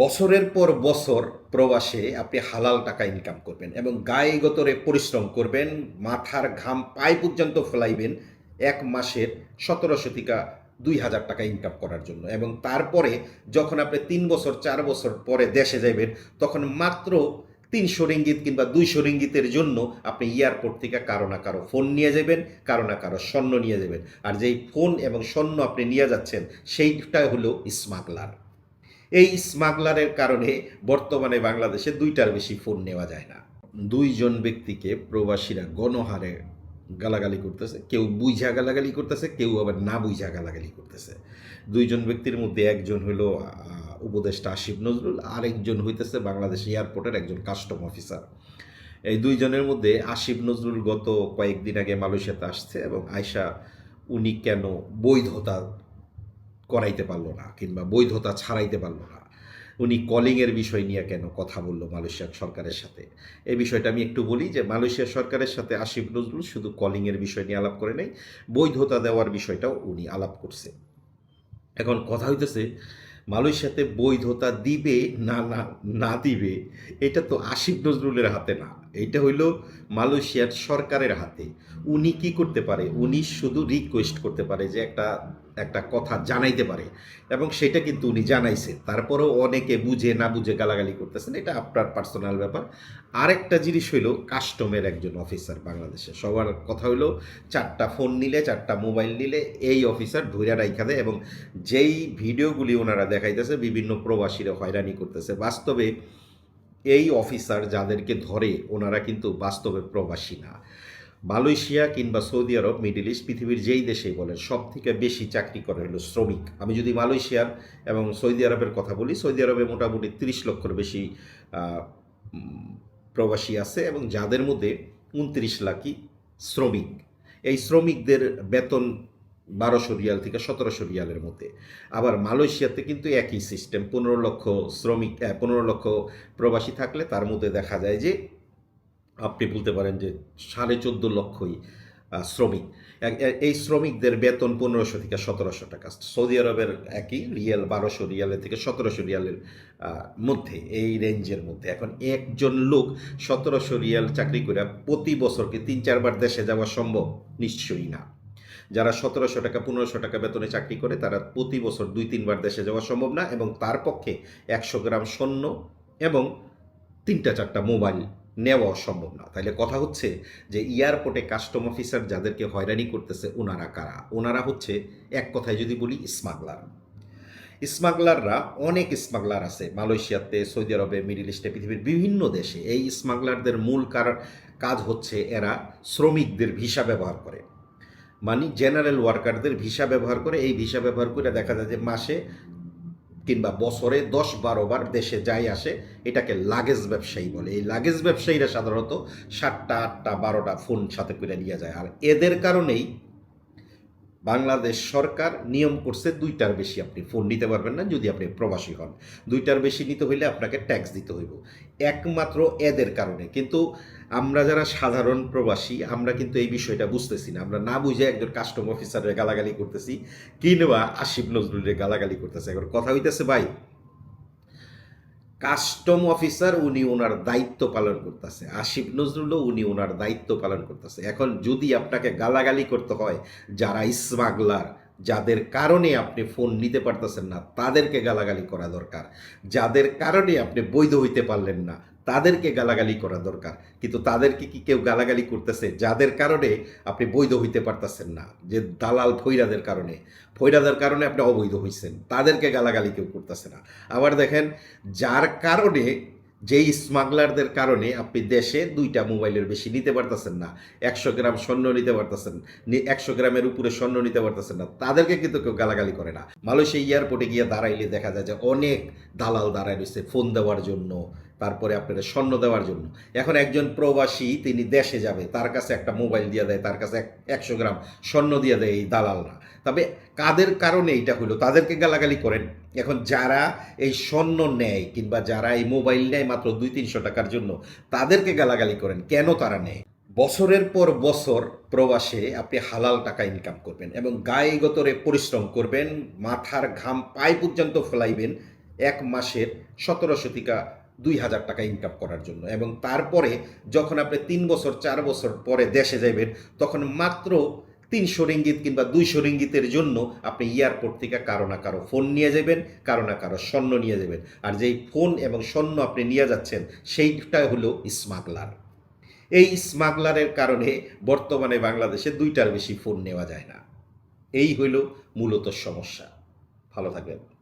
বছরের পর বছর প্রবাসে আপনি হালাল টাকা ইনকাম করবেন এবং গায়ে গতরে পরিশ্রম করবেন, মাথার ঘাম পায়ে পর্যন্ত ফেলাইবেন এক মাসের ১৭০০ থেকে ২,০০০ টাকা ইনকাম করার জন্য। এবং তারপরে যখন আপনি ৩ বছর ৪ বছর পরে দেশে যাইবেন, তখন মাত্র ৩০০ রিঙ্গিত কিংবা ২০০ রিঙ্গিতের জন্য আপনি এয়ারপোর্ট থেকে কারো না কারো ফোন নিয়ে যাবেন, কারো না কারো স্বর্ণ নিয়ে যাবেন। আর যেই ফোন এবং স্বর্ণ আপনি নিয়ে যাচ্ছেন সেইটা হলো স্মাগলার। এই স্মাগলারের কারণে বর্তমানে বাংলাদেশে ২টার বেশি ফোন নেওয়া যায় না। ২ জন ব্যক্তিকে প্রবাসীরা গণহারে গালাগালি করতেছে। কেউ বুইঝা গালাগালি করতেছে, কেউ আবার না বুইঝা গালাগালি করতেছে। ২জন ব্যক্তির মধ্যে একজন হইলো উপদেষ্টা আসিফ নজরুল, আরেকজন হইতেছে বাংলাদেশ এয়ারপোর্টের একজন কাস্টম অফিসার। এই ২জনের মধ্যে আসিফ নজরুল গত কয়েকদিন আগে মালয়েশিয়াতে আসছে এবং আইসা উনি কেন বৈধতা করাইতে পারলো না কিংবা বৈধতা ছাড়াইতে পারলো না, উনি কলিংয়ের বিষয় নিয়ে কেন কথা বললো মালয়েশিয়ার সরকারের সাথে। এই বিষয়টা আমি একটু বলি যে মালয়েশিয়া সরকারের সাথে আসিফ নজরুল শুধু কলিংয়ের বিষয় নিয়ে আলাপ করে নাই, বৈধতা দেওয়ার বিষয়টাও উনি আলাপ করছে। এখন কথা হইতেছে, মালয়েশিয়াতে বৈধতা দিবে না না না দিবে, এটা তো আসিফ নজরুলের হাতে না, এটা হইল মালয়েশিয়ার সরকারের হাতে। উনি কি করতে পারে? উনি শুধু রিকোয়েস্ট করতে পারে যে একটা একটা কথা জানাইতে পারে, এবং সেটা কিন্তু উনি জানাইছে। তারপরেও অনেকে বুঝে না বুঝে গালাগালি করতেছেন, এটা আপনার পার্সোনাল ব্যাপার। আরেকটা জিনিস হইল, কাস্টমের একজন অফিসার বাংলাদেশে, সবার কথা হইল 4টা ফোন নিলে 4টা মোবাইল নিলে এই অফিসার ধৈর্য রাইখা দেয়, এবং যেই ভিডিওগুলি ওনারা দেখাইতেছে বিভিন্ন প্রবাসীরা হয়রানি করতেছে। বাস্তবে এই অফিসার যাদেরকে ধরে ওনারা কিন্তু বাস্তবে প্রবাসী না। মালয়েশিয়া কিংবা সৌদি আরব, মিডল ইস্ট, পৃথিবীর যেই দেশেই বলেন, সব থেকে বেশি চাকরি করে হলো শ্রমিক। আমি যদি মালয়েশিয়ার এবং সৌদি আরবের কথা বলি, সৌদি আরবে মোটামুটি 30 লক্ষের বেশি প্রবাসী আছে এবং যাদের মধ্যে 29 লাখই শ্রমিক। এই শ্রমিকদের বেতন 1200 রিয়াল থেকে 1700 রিয়ালের মধ্যে। আবার মালয়েশিয়াতে কিন্তু একই সিস্টেম, 15 লক্ষ শ্রমিক, 15 লক্ষ প্রবাসী থাকলে তার মধ্যে দেখা যায় যে আপনি বলতে পারেন যে 14.5 লক্ষই শ্রমিক। এই শ্রমিকদের বেতন 1500 থেকে 1700 টাকা। সৌদি আরবের একই রিয়াল 1200 রিয়ালের থেকে 1700 রিয়ালের মধ্যে, এই রেঞ্জের মধ্যে। এখন একজন লোক 1700 রিয়াল চাকরি করে প্রতি বছরকে 3-4 বার দেশে যাওয়া সম্ভব? নিশ্চয়ই না। যারা 1700 টাকা 1500 টাকা বেতনে চাকরি করে তারা প্রতি বছর 2-3 বার দেশে যাওয়া সম্ভব না, এবং তার পক্ষে 100 গ্রাম স্বর্ণ এবং 3টা 4টা মোবাইল নেওয়া সম্ভব না। তাইলে কথা হচ্ছে যে এয়ারপোর্টে কাস্টম অফিসার যাদেরকে হয়রানি করতেছে ওনারা কারা? ওনারা হচ্ছে, এক কথায় যদি বলি, স্মাগলার। স্মাগলাররা, অনেক স্মাগলার আছে মালয়েশিয়াতে, সৌদি আরবে, মিডল ইস্টে, পৃথিবীর বিভিন্ন দেশে। এই স্মাগলারদের মূল কাজ হচ্ছে এরা শ্রমিকদের ভিসা ব্যবহার করে, মানে জেনারেল ওয়ার্কারদের ভিসা ব্যবহার করে। এই ভিসা ব্যবহার করে দেখা যায় যে মাসে কিংবা বছরে 10-12 বার দেশে যাই আসে। এটাকে লাগেজ ব্যবসায়ী বলে। এই লাগেজ ব্যবসায়ীরা সাধারণত 7টা 8টা 12টা ফোন সাথে করে নিয়ে যায়। আর এদের কারণেই বাংলাদেশ সরকার নিয়ম করছে 2টার বেশি আপনি ফোন নিতে পারবেন না যদি আপনি প্রবাসী হন। 2টার বেশি নিতে হইলে আপনাকে ট্যাক্স দিতে হইব, একমাত্র এদের কারণে। কিন্তু আমরা যারা সাধারণ প্রবাসী, আমরা কিন্তু এই বিষয়টা বুঝতেছি না। আমরা না বুঝে একজন কাস্টম অফিসারের গালাগালি করতেছি কিংবা আসিফ নজরুলের গালাগালি করতেছে। এখন কথা হইতেছে, ভাই, কাস্টম অফিসার উনি ওনার দায়িত্ব পালন করতেছে, আসিফ নজরুলও উনি ওনার দায়িত্ব পালন করতেছে। এখন যদি আপনাকে গালাগালি করতে হয়, যারা স্মাগলার, যাদের কারণে আপনি ফোন নিতে পারতেছেন না, তাদেরকে গালাগালি করা দরকার। যাদের কারণে আপনি বৈধ হইতে পারলেন না, তাদেরকে গালাগালি করা দরকার। কিন্তু তাদেরকে কি কেউ গালাগালি করতেছে? যাদের কারণে আপনি বৈধ হইতে পারতেছেন না, যে দালাল ফৈরাদের কারণে, ফৈরাদের কারণে আপনি অবৈধ হইছেন, তাদেরকে গালাগালি কেউ করতেছে না। আবার দেখেন, যার কারণে, যেই স্মাগলারদের কারণে আপনি দেশে 2টা মোবাইলের বেশি নিতে পারতেছেন না, 100 গ্রাম স্বর্ণ নিতে পারতেছেন, 100 গ্রামের উপরে স্বর্ণ নিতে পারতেছেন না, তাদেরকে কিন্তু কেউ গালাগালি করে না। মালয়েশিয়া এয়ারপোর্টে গিয়ে দাঁড়াইলে দেখা যায় যে অনেক দালাল দাঁড়ায় রয়েছে ফোন দেওয়ার জন্য, তারপরে আপনারা স্বর্ণ দেওয়ার জন্য। এখন একজন প্রবাসী তিনি দেশে যাবে, তার কাছে একটা মোবাইল দিয়ে দেয়, তার কাছে 100 গ্রাম স্বর্ণ দিয়ে দেয় এই দালালরা। তবে কাদের কারণে এটা হলো, তাদেরকে গালাগালি করেন। এখন যারা এই স্বর্ণ নেয় কিংবা যারা এই মোবাইল নেয় মাত্র 200-300 টাকার জন্য, তাদেরকে গালাগালি করেন। কেন তারা নেয়? বছরের পর বছর প্রবাসে আপনি হালাল টাকা ইনকাম করবেন এবং গায়ে গতরে পরিশ্রম করবেন, মাথার ঘাম পায়ে পর্যন্ত ফেলাইবেন এক মাসের 1700 থেকে 2000 টাকা ইনকাম করার জন্য। এবং তারপরে যখন আপনি 3 বছর 4 বছর পরে দেশে যাবেন, তখন মাত্র 300 রিঙ্গিত কিংবা 200 রিঙ্গিতের জন্য আপনি এয়ারপোর্ট থেকে কারো না কারো ফোন নিয়ে যাবেন, কারো না কারো স্বর্ণ নিয়ে যাবেন। আর যেই ফোন এবং স্বর্ণ আপনি নিয়ে যাচ্ছেন সেইটা হলো স্মাগলার। এই স্মাগলারের কারণে বর্তমানে বাংলাদেশে 2টার বেশি ফোন নেওয়া যায় না। এই হইল মূলত সমস্যা। ভালো থাকবেন।